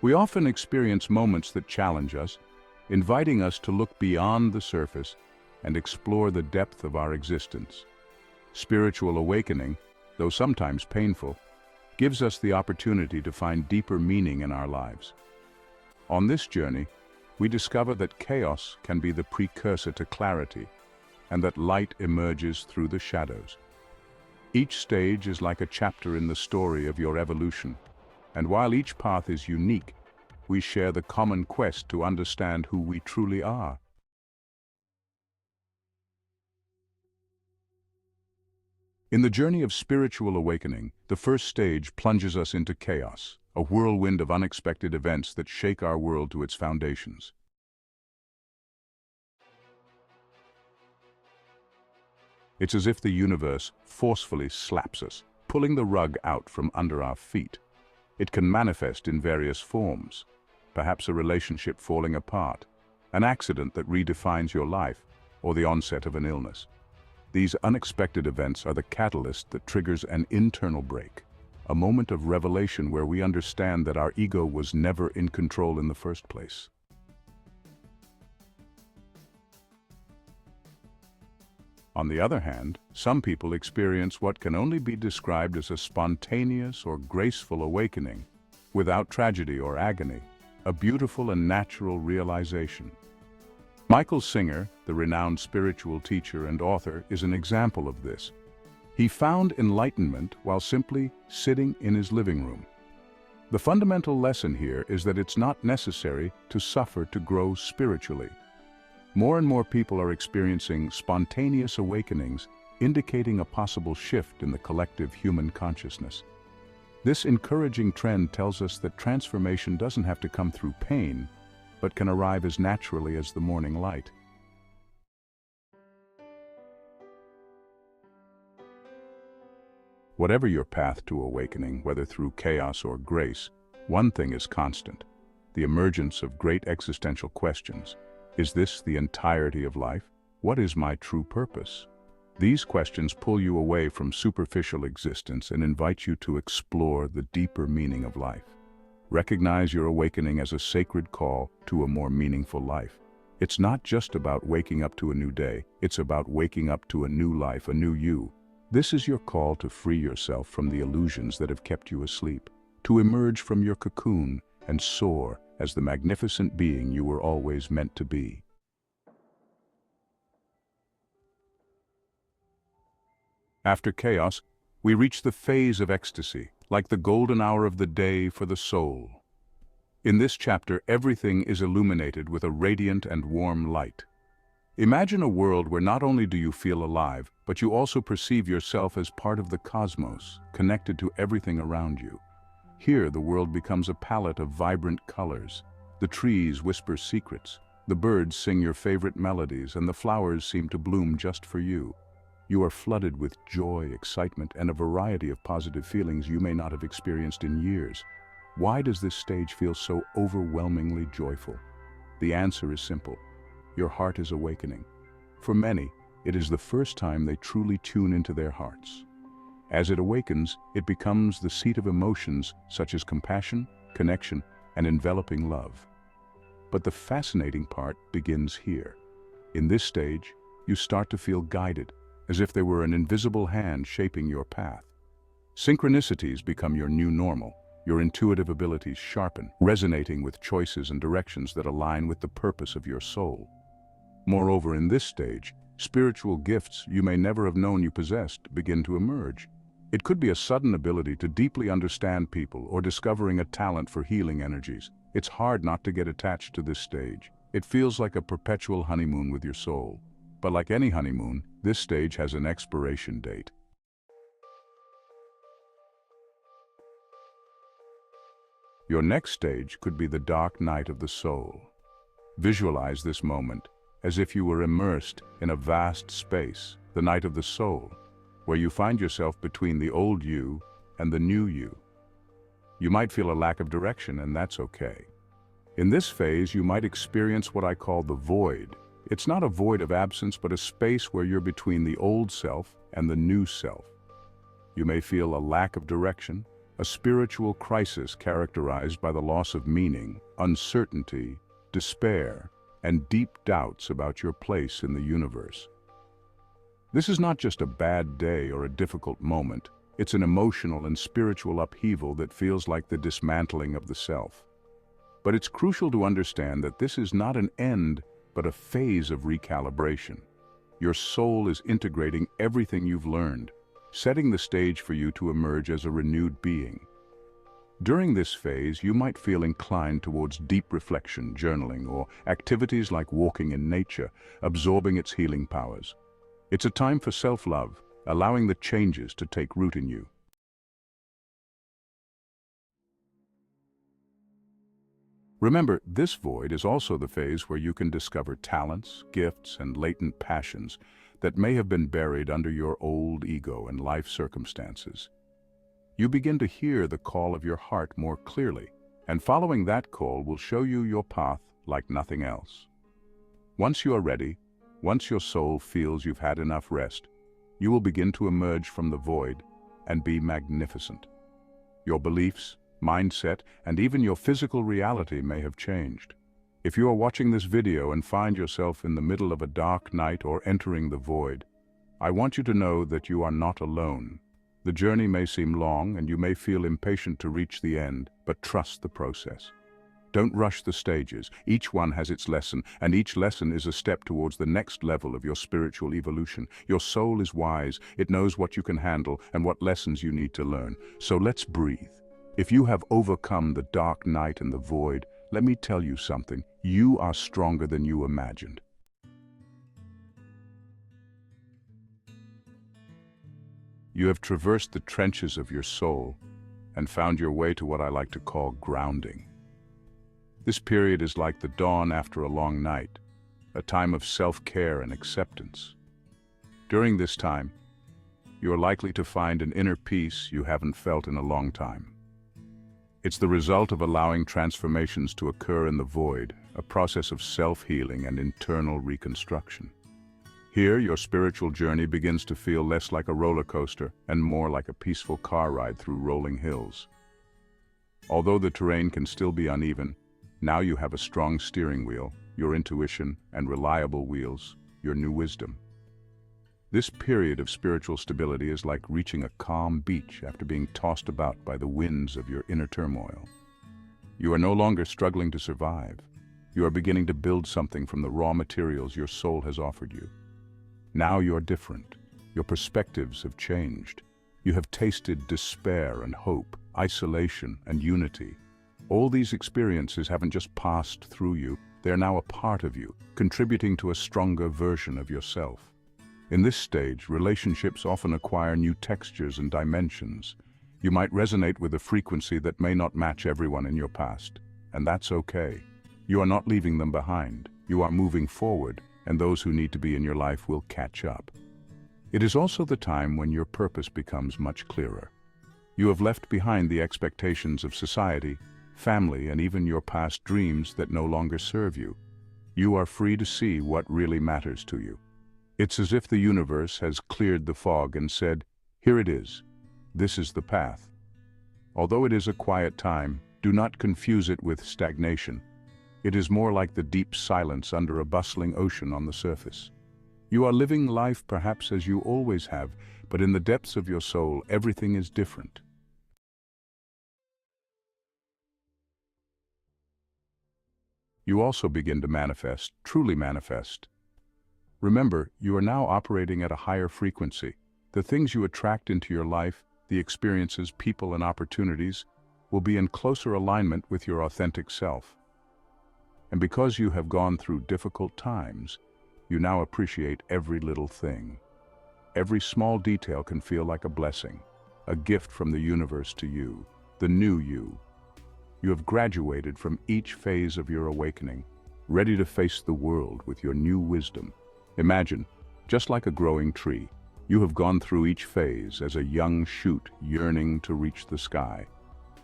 We often experience moments that challenge us, inviting us to look beyond the surface and explore the depth of our existence. Spiritual awakening, though sometimes painful, gives us the opportunity to find deeper meaning in our lives. On this journey, we discover that chaos can be the precursor to clarity, and that light emerges through the shadows. Each stage is like a chapter in the story of your evolution, and while each path is unique, we share the common quest to understand who we truly are. In the journey of spiritual awakening, the first stage plunges us into chaos, a whirlwind of unexpected events that shake our world to its foundations. It's as if the universe forcefully slaps us, pulling the rug out from under our feet. It can manifest in various forms, perhaps a relationship falling apart, an accident that redefines your life, or the onset of an illness. These unexpected events are the catalyst that triggers an internal break, a moment of revelation where we understand that our ego was never in control in the first place. On the other hand, some people experience what can only be described as a spontaneous or graceful awakening, without tragedy or agony, a beautiful and natural realization. Michael Singer, the renowned spiritual teacher and author, is an example of this. He found enlightenment while simply sitting in his living room. The fundamental lesson here is that it's not necessary to suffer to grow spiritually. More and more people are experiencing spontaneous awakenings, indicating a possible shift in the collective human consciousness. This encouraging trend tells us that transformation doesn't have to come through pain, but can arrive as naturally as the morning light. Whatever your path to awakening, whether through chaos or grace, one thing is constant: the emergence of great existential questions. Is this the entirety of life? What is my true purpose? These questions pull you away from superficial existence and invite you to explore the deeper meaning of life. Recognize your awakening as a sacred call to a more meaningful life. It's not just about waking up to a new day, it's about waking up to a new life, a new you. This is your call to free yourself from the illusions that have kept you asleep, to emerge from your cocoon and soar as the magnificent being you were always meant to be. After chaos, we reach the phase of ecstasy, like the golden hour of the day for the soul. In this chapter, everything is illuminated with a radiant and warm light. Imagine a world where not only do you feel alive, but you also perceive yourself as part of the cosmos, connected to everything around you. Here, the world becomes a palette of vibrant colors. The trees whisper secrets, the birds sing your favorite melodies, and the flowers seem to bloom just for you. You are flooded with joy, excitement, and a variety of positive feelings you may not have experienced in years. Why does this stage feel so overwhelmingly joyful? The answer is simple: your heart is awakening. For many, it is the first time they truly tune into their hearts. As it awakens, it becomes the seat of emotions such as compassion, connection, and enveloping love. But the fascinating part begins here. In this stage, you start to feel guided, as if there were an invisible hand shaping your path. Synchronicities become your new normal, your intuitive abilities sharpen, resonating with choices and directions that align with the purpose of your soul. Moreover, in this stage, spiritual gifts you may never have known you possessed begin to emerge. It could be a sudden ability to deeply understand people or discovering a talent for healing energies. It's hard not to get attached to this stage. It feels like a perpetual honeymoon with your soul. But like any honeymoon, this stage has an expiration date. Your next stage could be the dark night of the soul. Visualize this moment as if you were immersed in a vast space, the night of the soul, where you find yourself between the old you and the new you. You might feel a lack of direction, and that's okay. In this phase, you might experience what I call the void. It's not a void of absence, but a space where you're between the old self and the new self. You may feel a lack of direction, a spiritual crisis characterized by the loss of meaning, uncertainty, despair, and deep doubts about your place in the universe. This is not just a bad day or a difficult moment, it's an emotional and spiritual upheaval that feels like the dismantling of the self. But it's crucial to understand that this is not an end, but a phase of recalibration. Your soul is integrating everything you've learned, setting the stage for you to emerge as a renewed being. During this phase, you might feel inclined towards deep reflection, journaling, or activities like walking in nature, absorbing its healing powers. It's a time for self-love, allowing the changes to take root in you. Remember, this void is also the phase where you can discover talents, gifts, and latent passions that may have been buried under your old ego and life circumstances. You begin to hear the call of your heart more clearly, and following that call will show you your path like nothing else. Once you are ready, once your soul feels you've had enough rest, you will begin to emerge from the void and be magnificent. Your beliefs, mindset, and even your physical reality may have changed. If you are watching this video and find yourself in the middle of a dark night or entering the void, I want you to know that you are not alone. The journey may seem long and you may feel impatient to reach the end, but trust the process. Don't rush the stages. Each one has its lesson, and each lesson is a step towards the next level of your spiritual evolution. Your soul is wise. It knows what you can handle and what lessons you need to learn. So let's breathe. If you have overcome the dark night and the void, let me tell you something. You are stronger than you imagined. You have traversed the trenches of your soul and found your way to what I like to call grounding. This period is like the dawn after a long night, a time of self-care and acceptance. During this time, you are likely to find an inner peace you haven't felt in a long time. It's the result of allowing transformations to occur in the void, a process of self-healing and internal reconstruction. Here, your spiritual journey begins to feel less like a roller coaster and more like a peaceful car ride through rolling hills. Although the terrain can still be uneven, now you have a strong steering wheel, your intuition, and reliable wheels, your new wisdom. This period of spiritual stability is like reaching a calm beach after being tossed about by the winds of your inner turmoil. You are no longer struggling to survive. You are beginning to build something from the raw materials your soul has offered you. Now you are different. Your perspectives have changed. You have tasted despair and hope, isolation and unity. All these experiences haven't just passed through you, they are now a part of you, contributing to a stronger version of yourself. In this stage, relationships often acquire new textures and dimensions. You might resonate with a frequency that may not match everyone in your past, and that's okay. You are not leaving them behind. You are moving forward, and those who need to be in your life will catch up. It is also the time when your purpose becomes much clearer. You have left behind the expectations of society, family, and even your past dreams that no longer serve you. You are free to see what really matters to you. It's as if the universe has cleared the fog and said, "Here it is. This is the path." Although it is a quiet time, do not confuse it with stagnation. It is more like the deep silence under a bustling ocean on the surface. You are living life perhaps as you always have, but in the depths of your soul, everything is different. You also begin to manifest, truly manifest. Remember, you are now operating at a higher frequency. The things you attract into your life, the experiences, people, and opportunities, will be in closer alignment with your authentic self. And because you have gone through difficult times, you now appreciate every little thing. Every small detail can feel like a blessing, a gift from the universe to you, the new you. You have graduated from each phase of your awakening, ready to face the world with your new wisdom. Imagine, just like a growing tree, you have gone through each phase as a young shoot yearning to reach the sky.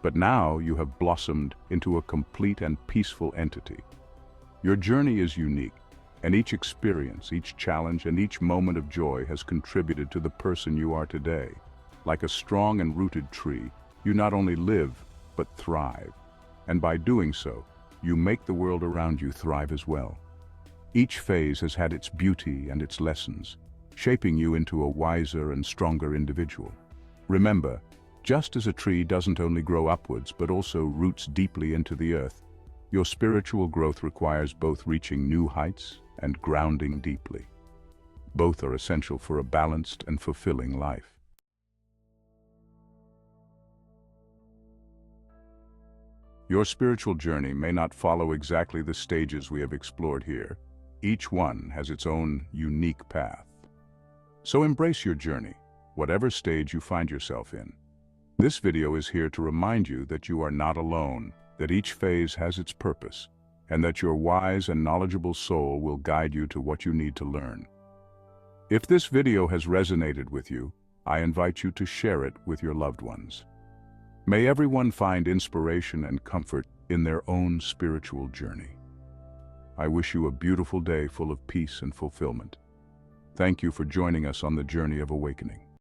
But now you have blossomed into a complete and peaceful entity. Your journey is unique, and each experience, each challenge, and each moment of joy has contributed to the person you are today. Like a strong and rooted tree, You not only live, but thrive. And by doing so, you make the world around you thrive as well. Each phase has had its beauty and its lessons, shaping you into a wiser and stronger individual. Remember, just as a tree doesn't only grow upwards but also roots deeply into the earth, your spiritual growth requires both reaching new heights and grounding deeply. Both are essential for a balanced and fulfilling life. Your spiritual journey may not follow exactly the stages we have explored here. Each one has its own unique path. So embrace your journey, whatever stage you find yourself in. This video is here to remind you that you are not alone, that each phase has its purpose, and that your wise and knowledgeable soul will guide you to what you need to learn. If this video has resonated with you, I invite you to share it with your loved ones. May everyone find inspiration and comfort in their own spiritual journey. I wish you a beautiful day full of peace and fulfillment. Thank you for joining us on the journey of awakening.